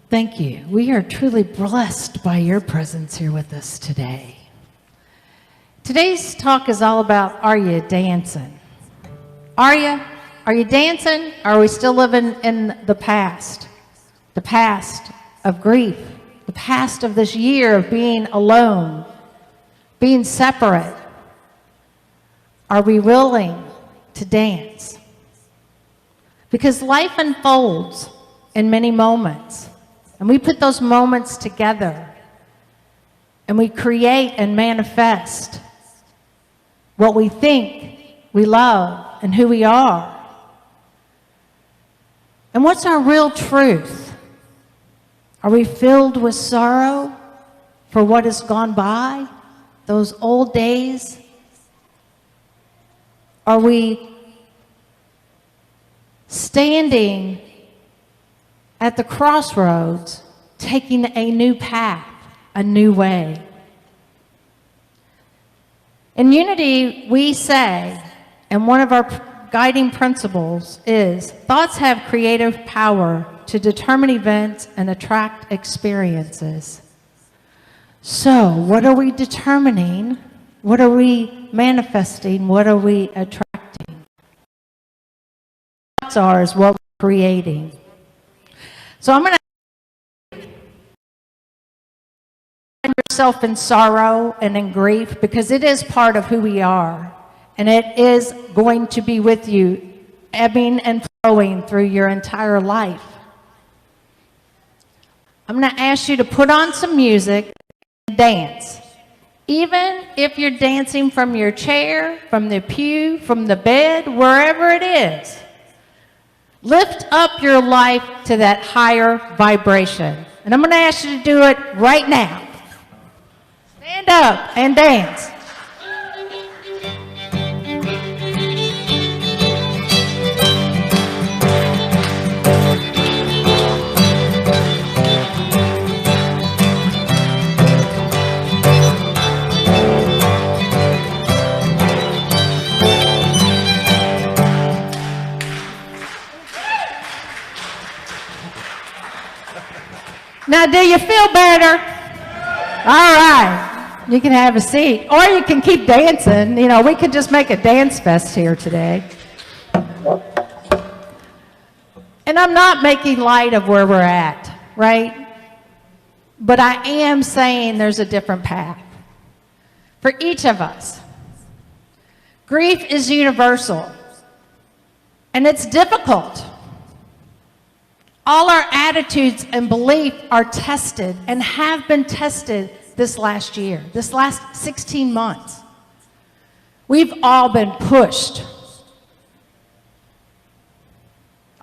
Thank you. We are truly blessed by your presence here with us today. Today's talk is all about, are you dancing? Are you? Are you dancing? Or are we still living in the past? The past of grief. The past of this year of being alone, being separate. Are we willing to dance? Because life unfolds in many moments. And we put those moments together. And we create and manifest what we think we love and who we are. And what's our real truth? Are we filled with sorrow for what has gone by, those old days? Are we standing at the crossroads, taking a new path, a new way? In Unity, we say, and one of our guiding principles is, thoughts have creative power to determine events and attract experiences. So, what are we determining? What are we manifesting? What are we attracting? Thoughts are is what we're creating. So I'm going to find yourself in sorrow and in grief, because it is part of who we are. And it is going to be with you, ebbing and flowing through your entire life. I'm going to ask you to put on some music and dance. Even if you're dancing from your chair, from the pew, from the bed, wherever it is. Lift up your life to that higher vibration. And I'm going to ask you to do it right now. Stand up and dance. Now, do you feel better? All right. You can have a seat. Or you can keep dancing. You know, we could just make a dance fest here today. And I'm not making light of where we're at, right? But I am saying there's a different path for each of us. Grief is universal. And it's difficult. All our attitudes and beliefs are tested and have been tested this last year, this last 16 months. We've all been pushed.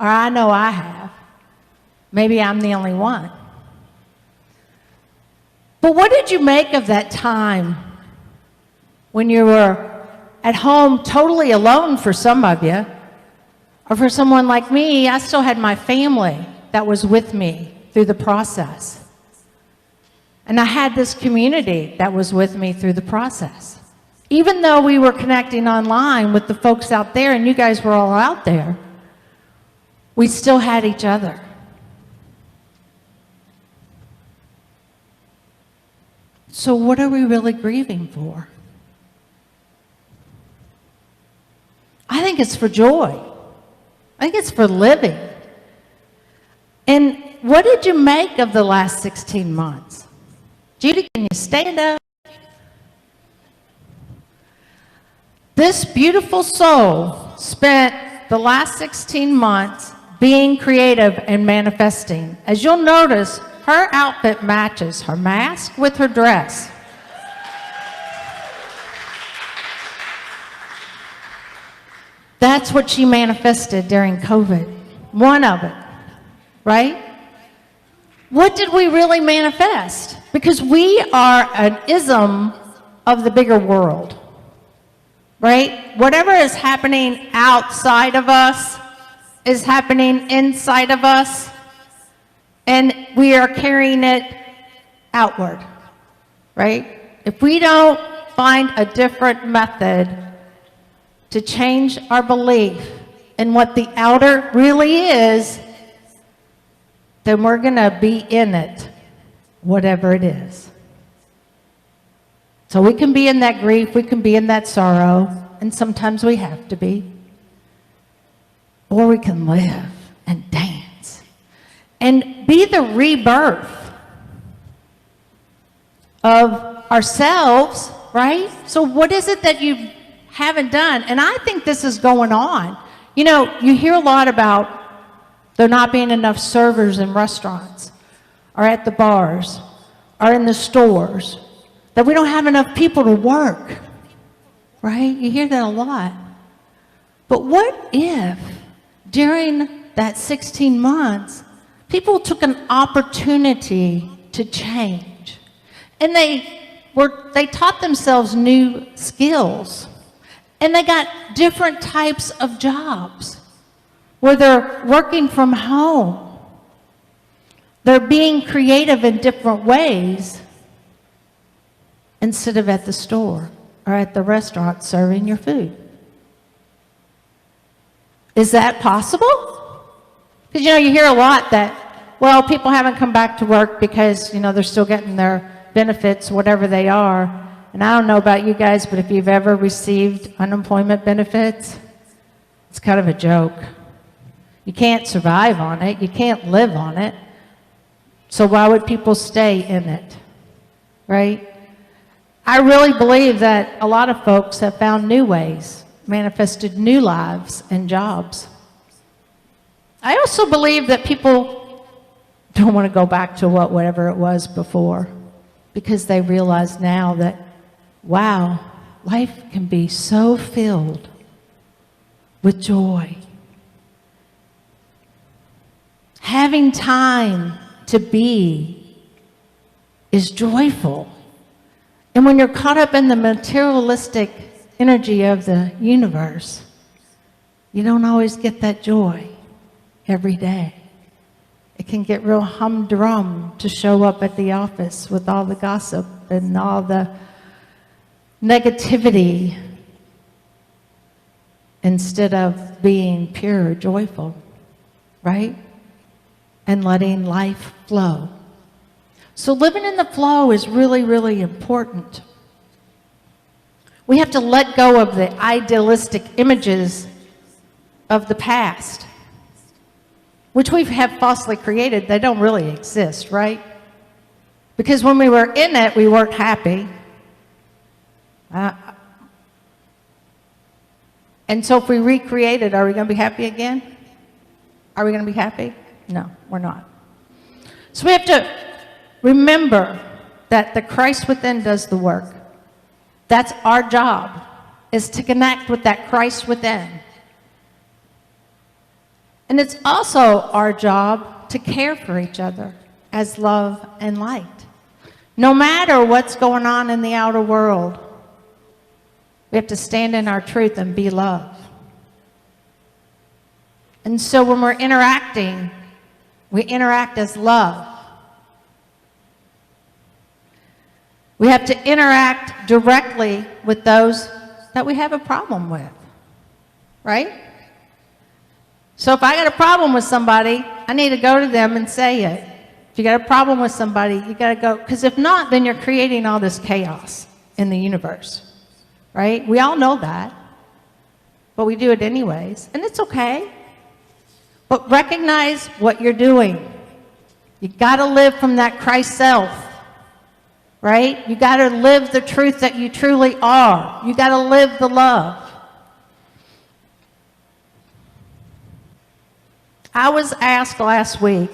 Or I know I have. Maybe I'm the only one. But what did you make of that time when you were at home totally alone for some of you? Or for someone like me, I still had my family that was with me through the process. And I had this community that was with me through the process. Even though we were connecting online with the folks out there, and you guys were all out there, we still had each other. So what are we really grieving for? I think it's for joy. I think it's for living. And what did you make of the last 16 months? Judy, can you stand up? This beautiful soul spent the last 16 months being creative and manifesting. As you'll notice, her outfit matches her mask with her dress. That's what she manifested during COVID. One of it. Right? What did we really manifest? Because we are an ism of the bigger world. Right? Whatever is happening outside of us is happening inside of us, and we are carrying it outward. Right? If we don't find a different method to change our belief in what the outer really is, then we're going to be in it, whatever it is. So we can be in that grief, we can be in that sorrow, and sometimes we have to be. Or we can live and dance and be the rebirth of ourselves, right? So what is it that you haven't done? And I think this is going on. You know, you hear a lot about there not being enough servers in restaurants or at the bars or in the stores, that we don't have enough people to work, right? You hear that a lot. But what if during that 16 months, people took an opportunity to change, and they taught themselves new skills, and they got different types of jobs where they're working from home, they're being creative in different ways instead of at the store or at the restaurant serving your food. Is that possible? Because, you know, you hear a lot that, well, people haven't come back to work because, you know, they're still getting their benefits, whatever they are. And I don't know about you guys, but if you've ever received unemployment benefits, it's kind of a joke. You can't survive on it. You can't live on it. So why would people stay in it, right? I really believe that a lot of folks have found new ways, manifested new lives and jobs. I also believe that people don't want to go back to whatever it was before, because they realize now that, wow, life can be so filled with joy. Having time to be is joyful. And when you're caught up in the materialistic energy of the universe, you don't always get that joy every day. It can get real humdrum to show up at the office with all the gossip and all the negativity instead of being pure, joyful, right? And letting life flow. So living in the flow is really, really important. We have to let go of the idealistic images of the past, which we have falsely created. They don't really exist, right? Because when we were in it, we weren't happy. And so if we recreate it, are we going to be happy again? Are we going to be happy? No, we're not. So we have to remember that the Christ within does the work. That's our job, is to connect with that Christ within. And it's also our job to care for each other as love and light. No matter what's going on in the outer world, we have to stand in our truth and be love. And so when we're interacting, we interact as love. We have to interact directly with those that we have a problem with, right? So if I got a problem with somebody, I need to go to them and say it. If you got a problem with somebody, you got to go, because if not, then you're creating all this chaos in the universe, right? We all know that, but we do it anyways, and it's okay. But recognize what you're doing. You got to live from that Christ self, right? You got to live the truth that you truly are. You got to live the love. I was asked last week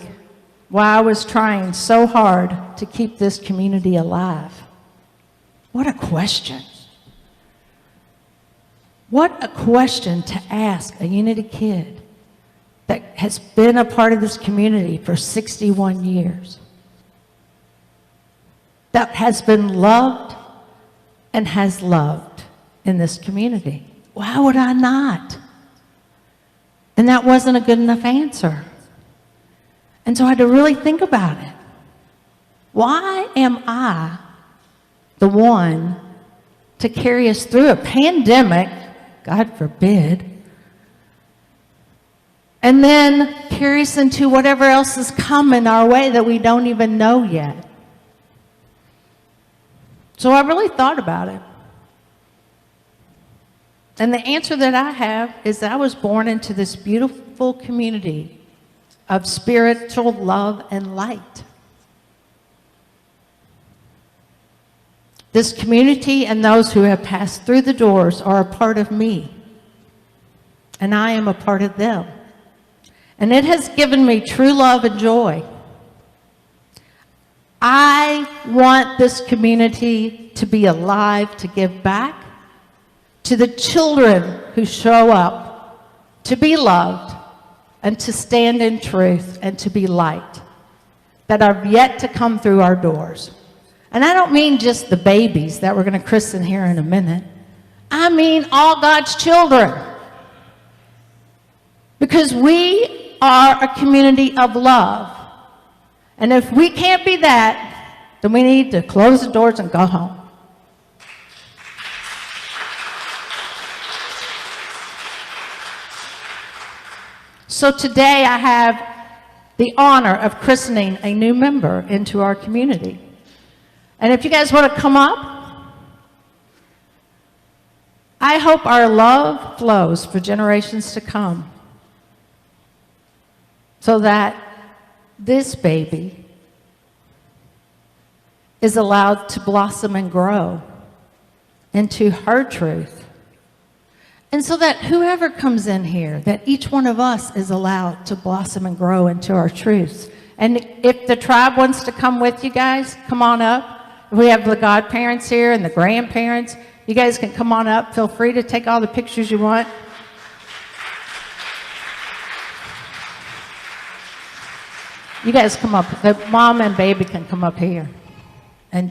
why I was trying so hard to keep this community alive. What a question. What a question to ask a Unity kid that has been a part of this community for 61 years, that has been loved and has loved in this community. Why would I not? And that wasn't a good enough answer. And so I had to really think about it. Why am I the one to carry us through a pandemic, God forbid, and then carry us into whatever else is coming our way that we don't even know yet. So I really thought about it. And the answer that I have is that I was born into this beautiful community of spiritual love and light. This community and those who have passed through the doors are a part of me, and I am a part of them. And it has given me true love and joy. I want this community to be alive, to give back to the children who show up, to be loved, and to stand in truth and to be light that are yet to come through our doors. And I don't mean just the babies that we're going to christen here in a minute. I mean all God's children. Because we are a community of love. And if we can't be that, then we need to close the doors and go home. So today I have the honor of christening a new member into our community. And if you guys want to come up, I hope our love flows for generations to come so that this baby is allowed to blossom and grow into her truth. And so that whoever comes in here, that each one of us is allowed to blossom and grow into our truths. And if the tribe wants to come with you guys, come on up. We have the godparents here and the grandparents. You guys can come on up. Feel free to take all the pictures you want. You guys come up. The mom and baby can come up here. And dad.